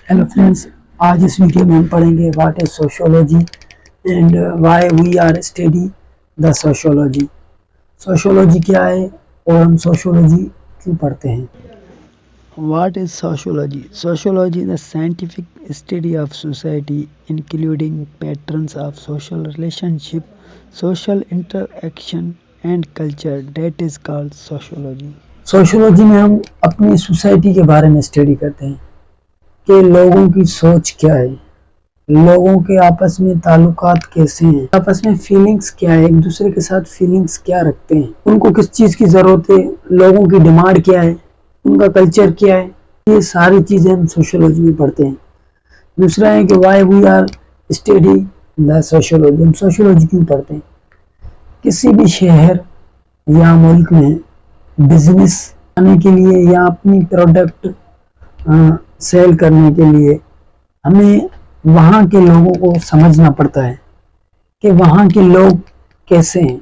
Hello friends, आज इस video में हम पढ़ेंगे what is sociology and why we are study the sociology. Sociology क्या है और हम सोशियोलॉजी क्यों पढ़ते हैं। What is sociology? Sociology is the scientific study of society including patterns of social relationship, social interaction and culture that is called sociology. Sociology में हम अपनी सोसाइटी के बारे में स्टडी करते हैं कि लोगों की सोच क्या है, लोगों के आपस में ताल्लुकात कैसे हैं, आपस में फीलिंग्स क्या है, एक दूसरे के साथ फीलिंग्स क्या रखते हैं, उनको किस चीज़ की ज़रूरत है, लोगों की डिमांड क्या है, उनका कल्चर क्या है, ये सारी चीज़ें हम सोशियोलॉजी में पढ़ते हैं। दूसरा है कि why we are study the sociology. हम सोशियोलॉजी क्यों पढ़ते हैं? किसी भी शहर या मुल्क में बिजनेस आने के लिए या अपनी प्रोडक्ट सेल करने के लिए हमें वहाँ के लोगों को समझना पड़ता है कि वहाँ के लोग कैसे हैं,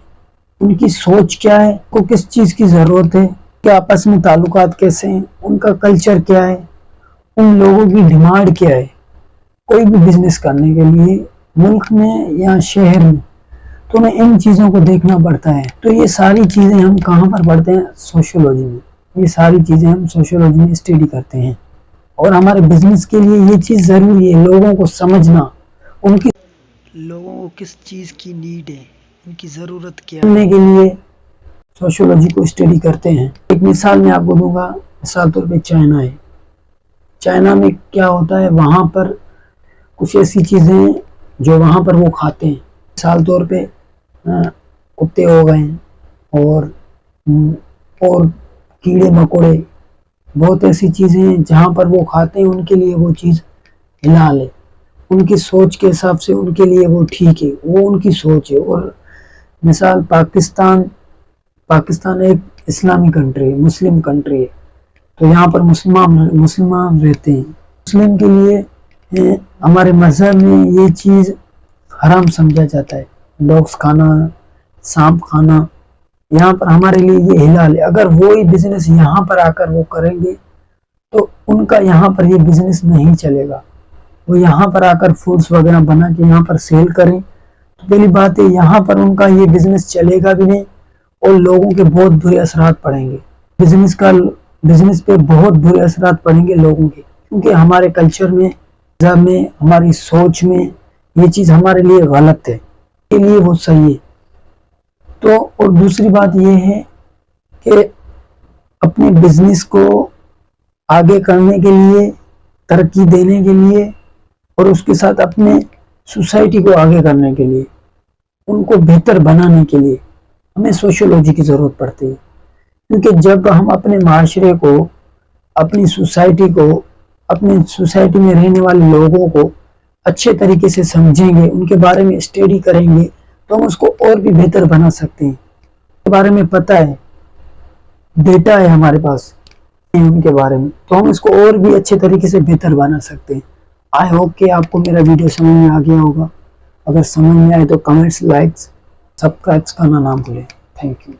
उनकी सोच क्या है, को किस चीज़ की ज़रूरत है, कि आपस में ताल्लुकात कैसे हैं, उनका कल्चर क्या है, उन लोगों की डिमांड क्या है। कोई भी बिजनेस करने के लिए मुल्क में या शहर में तो हमें इन चीज़ों को देखना पड़ता है। तो ये सारी चीज़ें हम कहाँ पर पढ़ते हैं? सोशियोलॉजी में। ये सारी चीज़ें हम सोशियोलॉजी में स्टडी करते हैं और हमारे बिजनेस के लिए ये चीज़ ज़रूरी है, लोगों को समझना, उनकी लोगों को किस चीज़ की नीड है, उनकी ज़रूरत क्या है, के लिए सोशियोलॉजी को स्टडी करते हैं। एक मिसाल मैं आपको दूंगा, मिसाल तौर पे चाइना है। चाइना में क्या होता है, वहाँ पर कुछ ऐसी चीज़ें जो वहाँ पर वो खाते हैं, मिसाल तौर पे कुत्ते हो गए और कीड़े मकोड़े, बहुत ऐसी चीज़ें हैं जहाँ पर वो खाते हैं, उनके लिए वो चीज़ हिलाल है, उनकी सोच के हिसाब से उनके लिए वो ठीक है, वो उनकी सोच है। और मिसाल पाकिस्तान एक इस्लामी कंट्री है, मुस्लिम कंट्री है, तो यहाँ पर मुसलमान रहते हैं। मुस्लिम के लिए हमारे मज़हब में ये चीज़ हराम समझा जाता है, डॉग्स खाना, सांप खाना, यहाँ पर हमारे लिए ये हिलाल है। अगर वो ही बिजनेस यहाँ पर आकर वो करेंगे तो उनका यहाँ पर ये बिजनेस नहीं चलेगा। वो यहाँ पर आकर फूड्स वगैरह बना के यहाँ पर सेल करें तो पहली बात है यहाँ पर उनका ये बिजनेस चलेगा भी नहीं और लोगों के बहुत बुरे असरात पड़ेंगे। बिजनेस पे बहुत बुरे असरात पड़ेंगे लोगों के, क्योंकि हमारे कल्चर में, हमारी सोच में ये चीज़ हमारे लिए गलत है, के लिए वो सही है। तो और दूसरी बात ये है कि अपने बिजनेस को आगे करने के लिए, तरक्की देने के लिए और उसके साथ अपने सोसाइटी को आगे करने के लिए, उनको बेहतर बनाने के लिए हमें सोशियोलॉजी की ज़रूरत पड़ती है। क्योंकि जब हम अपने माशरे को, अपनी सोसाइटी को, अपनी सोसाइटी में रहने वाले लोगों को अच्छे तरीके से समझेंगे, उनके बारे में स्टडी करेंगे तो हम उसको और भी बेहतर बना सकते हैं। उनके बारे में पता है, डेटा है हमारे पास उनके बारे में, तो हम इसको और भी अच्छे तरीके से बेहतर बना सकते हैं। आई होप कि आपको मेरा वीडियो समझ में आ गया होगा। अगर समझ में आए तो कमेंट्स, लाइक्स, सब्सक्राइब करना ना भूलें। Thank you.